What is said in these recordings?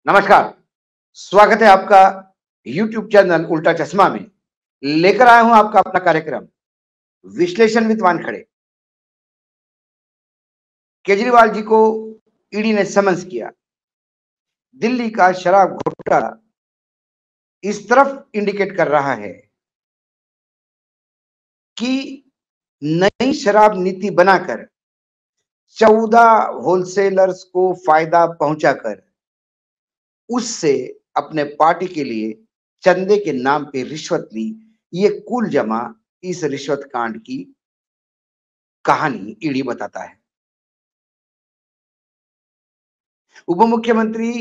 नमस्कार, स्वागत है आपका YouTube चैनल उल्टा चश्मा में। लेकर आया हूं आपका अपना कार्यक्रम विश्लेषण विद वानखड़े। केजरीवाल जी को ईडी ने समन्स किया। दिल्ली का शराब घोटाला इस तरफ इंडिकेट कर रहा है कि नई शराब नीति बनाकर 14 होलसेलर्स को फायदा पहुंचाकर उससे अपने पार्टी के लिए चंदे के नाम पे रिश्वत ली। ये कुल जमा इस रिश्वत कांड की कहानी ईडी बताता है। उप मुख्यमंत्री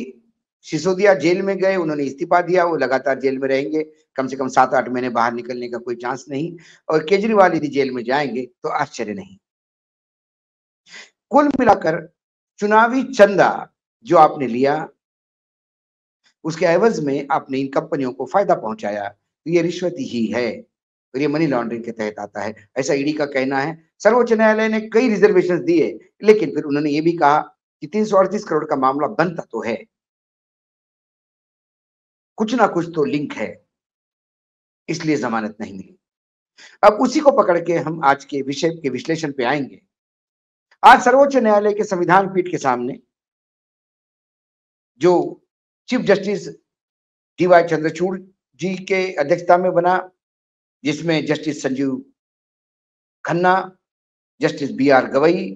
सिसोदिया जेल में गए, उन्होंने इस्तीफा दिया, वो लगातार जेल में रहेंगे, कम से कम 7-8 महीने बाहर निकलने का कोई चांस नहीं। और केजरीवाल यदि जेल में जाएंगे तो आश्चर्य नहीं। कुल मिलाकर चुनावी चंदा जो आपने लिया, उसके एवज में आपने इन कंपनियों को फायदा पहुंचाया, तो ये रिश्वत ही है और ये मनी लॉन्ड्रिंग के तहत आता है, ऐसा ईडी का कहना है। सर्वोच्च न्यायालय ने कई रिजर्वेशन दिए, लेकिन फिर उन्होंने ये भी कहा कि 338 करोड़ का मामला बनता तो है, कुछ ना कुछ तो लिंक है, इसलिए जमानत नहीं मिली। अब उसी को पकड़ के हम आज के विषय के विश्लेषण पे आएंगे। आज सर्वोच्च न्यायालय के संविधान पीठ के सामने जो chief justice DY Chandrachud ji के अध्यक्षता में बना, जिसमें justice Sanjiv Khanna, justice BR. Gavai,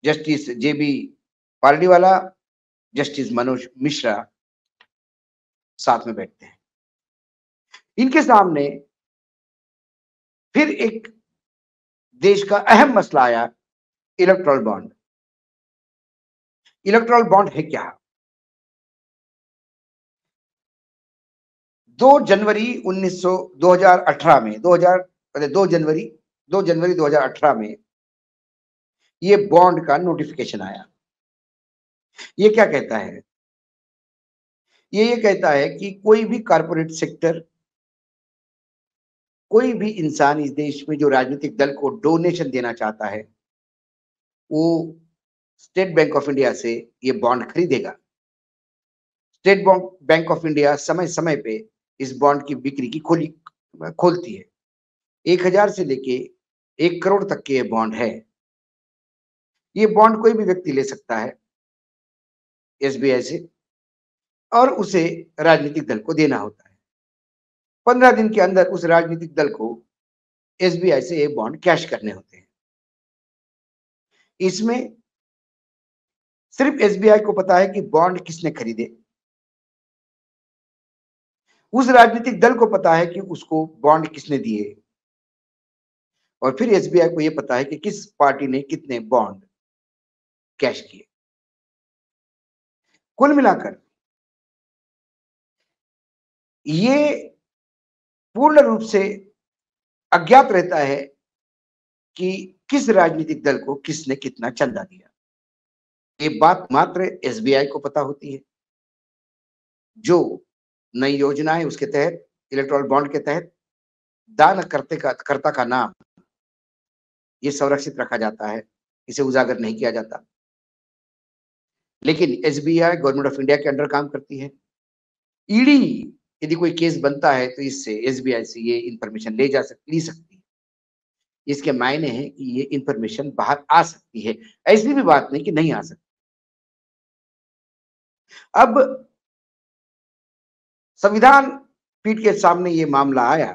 justice JB. Pardiwala, justice Manoj Mishra साथ में बैठते हैं। इनके सामने फिर एक देश का अहम मसला आया, इलेक्टोरल बॉन्ड। इलेक्टोरल बॉन्ड है क्या? 2 जनवरी 2018 में 2 जनवरी 2018 में ये बॉन्ड का नोटिफिकेशन आया। ये क्या कहता है? ये कहता है कि कोई भी कॉर्पोरेट सेक्टर, कोई भी इंसान इस देश में जो राजनीतिक दल को डोनेशन देना चाहता है, वो स्टेट बैंक ऑफ इंडिया से ये बॉन्ड खरीदेगा। स्टेट बैंक ऑफ इंडिया समय समय पे इस बॉन्ड की बिक्री की खोलती है। 1000 से लेके 1 करोड़ तक के ये बॉन्ड है। ये बॉन्ड कोई भी व्यक्ति ले सकता है एसबीआई से, और उसे राजनीतिक दल को देना होता है। 15 दिन के अंदर उस राजनीतिक दल को एसबीआई से ये बॉन्ड कैश करने होते हैं। इसमें सिर्फ एसबीआई को पता है कि बॉन्ड किसने खरीदे, उस राजनीतिक दल को पता है कि उसको बॉन्ड किसने दिए, और फिर एसबीआई को यह पता है कि किस पार्टी ने कितने बॉन्ड कैश किए। कुल मिलाकर ये पूर्ण रूप से अज्ञात रहता है कि किस राजनीतिक दल को किसने कितना चंदा दिया। ये बात मात्र एसबीआई को पता होती है। जो नई योजना है उसके तहत, इलेक्टोरल बॉन्ड के तहत दान कर्ता का नाम ये संरक्षित रखा जाता है, इसे उजागर नहीं किया जाता। लेकिन एसबीआई गवर्नमेंट ऑफ इंडिया के अंडर काम करती है। ईडी यदि कोई केस बनता है तो इससे एसबीआई से ये इंफॉर्मेशन ली सकती है। इसके मायने हैं कि ये इंफॉर्मेशन बाहर आ सकती है, ऐसी भी बात नहीं कि नहीं आ सकती। अब संविधान पीठ के सामने ये मामला आया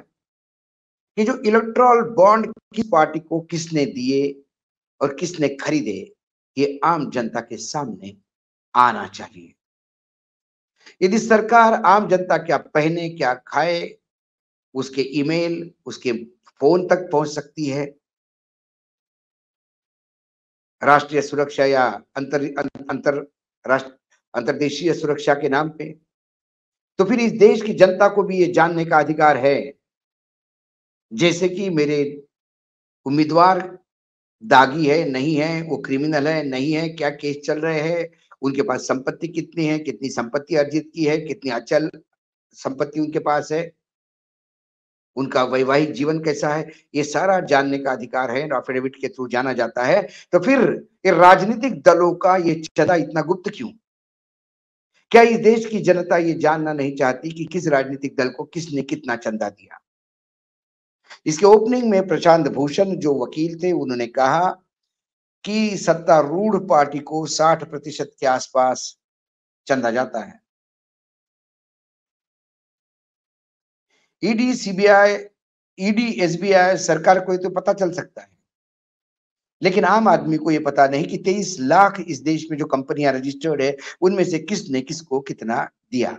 कि जो इलेक्टोरल बॉन्ड किस पार्टी को किसने दिए और किसने खरीदे, ये आम जनता के सामने आना चाहिए। यदि सरकार आम जनता क्या पहने क्या खाए, उसके ईमेल, उसके फोन तक पहुंच सकती है, राष्ट्रीय सुरक्षा या अंतरदेशीय सुरक्षा के नाम पे, तो फिर इस देश की जनता को भी ये जानने का अधिकार है, जैसे कि मेरे उम्मीदवार दागी है नहीं है, वो क्रिमिनल है नहीं है, क्या केस चल रहे हैं, उनके पास संपत्ति कितनी है, कितनी संपत्ति अर्जित की है, कितनी अचल संपत्ति उनके पास है, उनका वैवाहिक जीवन कैसा है, ये सारा जानने का अधिकार है, एफिडेविट के थ्रू जाना जाता है। तो फिर ये राजनीतिक दलों का ये चंदा इतना गुप्त क्यों? क्या इस देश की जनता ये जानना नहीं चाहती कि किस राजनीतिक दल को किसने कितना चंदा दिया? इसके ओपनिंग में प्रशांत भूषण जो वकील थे, उन्होंने कहा कि सत्तारूढ़ पार्टी को 60% के आसपास चंदा जाता है। ईडी, सीबीआई, ईडी, एसबीआई सरकार को ये तो पता चल सकता है, लेकिन आम आदमी को ये पता नहीं कि 23 लाख इस देश में जो कंपनियां रजिस्टर्ड है, उनमें से किसने किसको कितना दिया।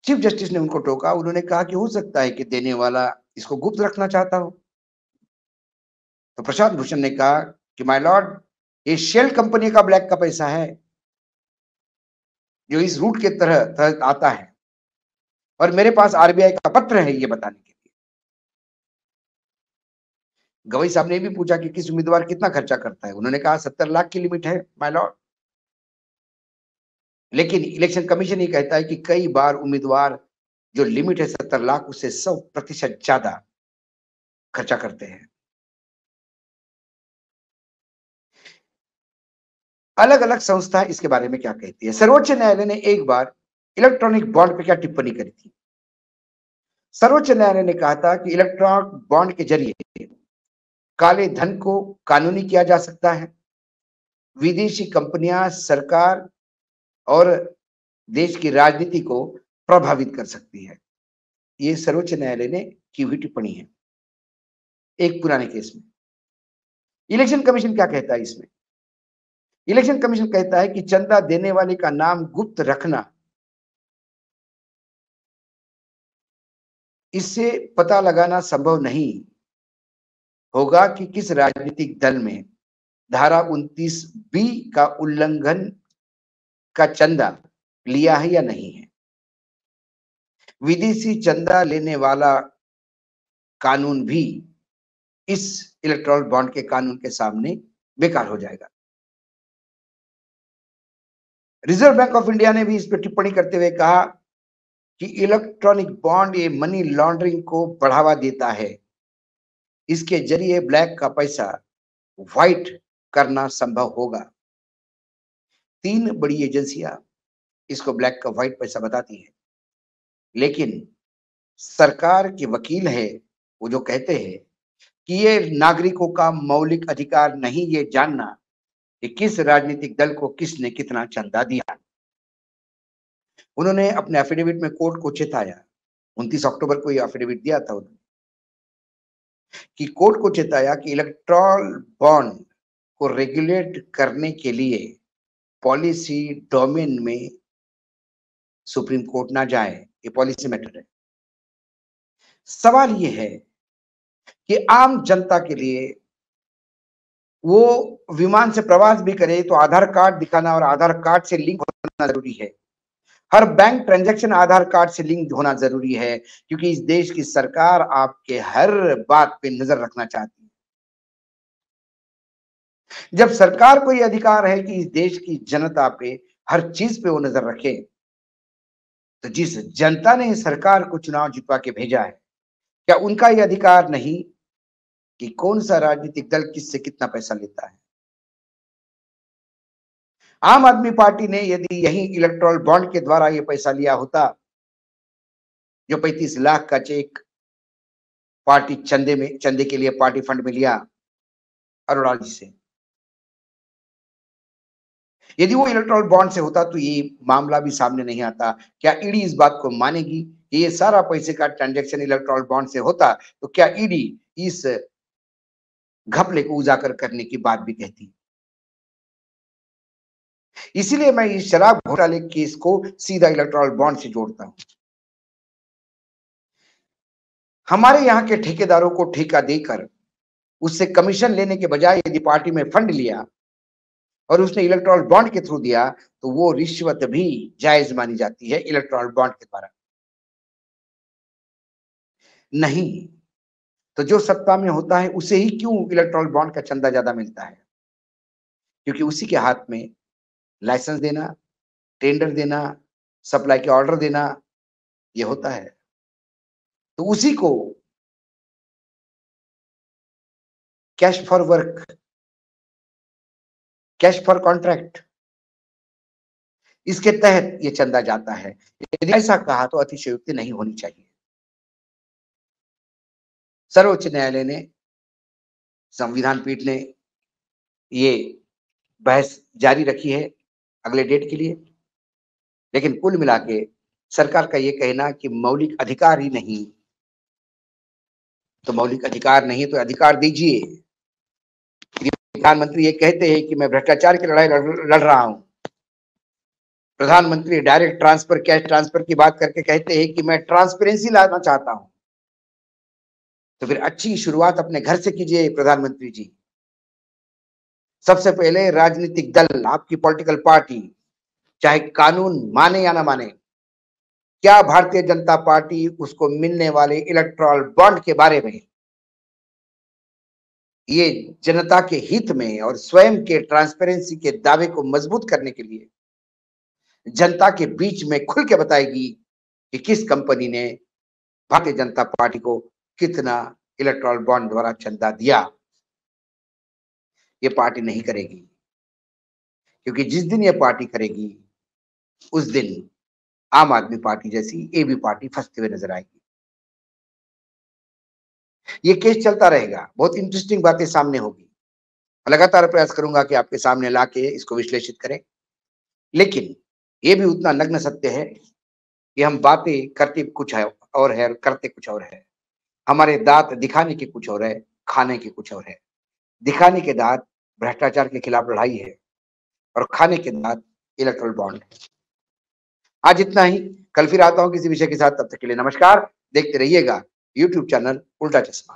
चीफ जस्टिस ने उनको टोका। उन्होंने कहा कि हो सकता है कि देने वाला इसको गुप्त रखना चाहता हो। तो प्रशांत भूषण ने कहा कि माय लॉर्ड, ये शेल कंपनी का ब्लैक का पैसा है जो इस रूट के तहत आता है, और मेरे पास आरबीआई का पत्र है ये बताने के लिए। गवई साहब ने भी पूछा कि किस उम्मीदवार कितना खर्चा करता है। उन्होंने कहा 70 लाख की लिमिट है माय लॉर्ड। लेकिन इलेक्शन कमीशन ये कहता है कि कई बार उम्मीदवार जो लिमिट है 70 लाख, उससे 100% ज्यादा खर्चा करते हैं। अलग अलग संस्था इसके बारे में क्या कहती है? सर्वोच्च न्यायालय ने एक बार इलेक्ट्रॉनिक बॉन्ड पे क्या टिप्पणी करी थी? सर्वोच्च न्यायालय ने कहा था कि इलेक्ट्रॉनिक बॉन्ड के जरिए काले धन को कानूनी किया जा सकता है। विदेशी कंपनियां सरकार और देश की राजनीति को प्रभावित कर सकती है। ये सर्वोच्च न्यायालय ने की हुई टिप्पणी है एक पुराने केस में। इलेक्शन कमीशन क्या कहता है इसमें? इलेक्शन कमीशन कहता है कि चंदा देने वाले का नाम गुप्त रखना, इससे पता लगाना संभव नहीं होगा कि किस राजनीतिक दल में धारा 29 बी का उल्लंघन का चंदा लिया है या नहीं है। विदेशी चंदा लेने वाला कानून भी इस इलेक्टोरल बॉन्ड के कानून के सामने बेकार हो जाएगा। रिजर्व बैंक ऑफ इंडिया ने भी इस पर टिप्पणी करते हुए कहा कि इलेक्ट्रॉनिक बॉन्ड ये मनी लॉन्ड्रिंग को बढ़ावा देता है। इसके जरिए ब्लैक का पैसा व्हाइट करना संभव होगा। 3 बड़ी एजेंसियां इसको ब्लैक का व्हाइट पैसा बताती है, लेकिन सरकार के वकील है वो जो कहते हैं कि ये नागरिकों का मौलिक अधिकार नहीं ये जानना कि किस राजनीतिक दल को किसने कितना चंदा दिया। उन्होंने अपने एफिडेविट में कोर्ट को चेताया। 29 अक्टूबर को ये एफिडेविट दिया था उन्होंने, कि कोर्ट को चेताया कि इलेक्टोरल बॉन्ड को रेगुलेट करने के लिए पॉलिसी डोमेन में सुप्रीम कोर्ट ना जाए। ये पॉलिसी मैटर है। सवाल ये है कि आम जनता के लिए वो विमान से प्रवास भी करे तो आधार कार्ड दिखाना और आधार कार्ड से लिंक होना जरूरी है। हर बैंक ट्रांजैक्शन आधार कार्ड से लिंक होना जरूरी है, क्योंकि इस देश की सरकार आपके हर बात पे नजर रखना चाहती है। जब सरकार को यह अधिकार है कि इस देश की जनता पे हर चीज पे वो नजर रखे, तो जिस जनता ने सरकार को चुनाव जितवा के भेजा है, क्या उनका यह अधिकार नहीं कि कौन सा राजनीतिक दल किससे कितना पैसा लेता है? आम आदमी पार्टी ने यदि यही इलेक्टोरल बॉन्ड के द्वारा ये पैसा लिया होता, जो 35 लाख का चेक पार्टी चंदे के लिए पार्टी फंड में लिया अरोड़ा जी से, यदि वो इलेक्टोरल बॉन्ड से होता तो ये मामला भी सामने नहीं आता। क्या ईडी इस बात को मानेगी कि ये सारा पैसे का ट्रांजैक्शन इलेक्टोरल बॉन्ड से होता? तो क्या ईडी इस घपले को उजागर करने की बात भी कहती? इसीलिए मैं इस शराब घोटाले केस को सीधा इलेक्टोरल बॉन्ड से जोड़ता हूं। हमारे यहाँ के ठेकेदारों को ठेका देकर उससे कमीशन लेने के बजाय यदि पार्टी में फंड लिया और उसने इलेक्टोरल बॉन्ड के थ्रू दिया, तो वो रिश्वत भी जायज मानी जाती है इलेक्टोरल बॉन्ड के द्वारा। नहीं, तो जो सत्ता में होता है उसे ही क्यों इलेक्टोरल बॉन्ड का चंदा ज्यादा मिलता है? क्योंकि उसी के हाथ में लाइसेंस देना, टेंडर देना, सप्लाई के ऑर्डर देना ये होता है। तो उसी को cash for work cash for contract, इसके तहत ये चंदा जाता है। यदि ऐसा कहा तो अतिशयोक्ति नहीं होनी चाहिए। सर्वोच्च न्यायालय ने, संविधान पीठ ने ये बहस जारी रखी है अगले डेट के लिए। लेकिन कुल मिला के सरकार का ये कहना कि मौलिक अधिकार ही नहीं, तो मौलिक अधिकार नहीं तो अधिकार दीजिए। प्रधानमंत्री ये कहते हैं कि मैं भ्रष्टाचार की लड़ाई लड़ रहा हूं, प्रधानमंत्री डायरेक्ट ट्रांसफर, कैश ट्रांसफर की बात करके कहते हैं कि मैं ट्रांसपेरेंसी लाना चाहता हूं, तो फिर अच्छी शुरुआत अपने घर से कीजिए प्रधानमंत्री जी। सबसे पहले राजनीतिक दल, आपकी पॉलिटिकल पार्टी, चाहे कानून माने या ना माने, क्या भारतीय जनता पार्टी उसको मिलने वाले इलेक्टोरल बॉन्ड के बारे में, ये जनता के हित में और स्वयं के ट्रांसपेरेंसी के दावे को मजबूत करने के लिए जनता के बीच में खुल के बताएगी कि किस कंपनी ने भारतीय जनता पार्टी को कितना इलेक्टोरल बॉन्ड द्वारा चंदा दिया। ये पार्टी नहीं करेगी, क्योंकि जिस दिन ये पार्टी करेगी उस दिन आम आदमी पार्टी जैसी ये भी पार्टी फंसते हुए नजर आएगी। ये केस चलता रहेगा, बहुत इंटरेस्टिंग बातें सामने होगी। लगातार प्रयास करूंगा कि आपके सामने लाके इसको विश्लेषित करें, लेकिन ये भी उतना नग्न सत्य है कि हम बातें करते कुछ है और है, करते कुछ और है। हमारे दांत दिखाने के कुछ और है, खाने के कुछ और है। दिखाने के दांत भ्रष्टाचार के खिलाफ लड़ाई है और खाने के दांत इलेक्ट्रल बॉन्ड है। आज इतना ही, कल फिर आता हूं किसी विषय के साथ। तब तक के लिए नमस्कार। देखते रहिएगा यूट्यूब चैनल उल्टा चश्मा।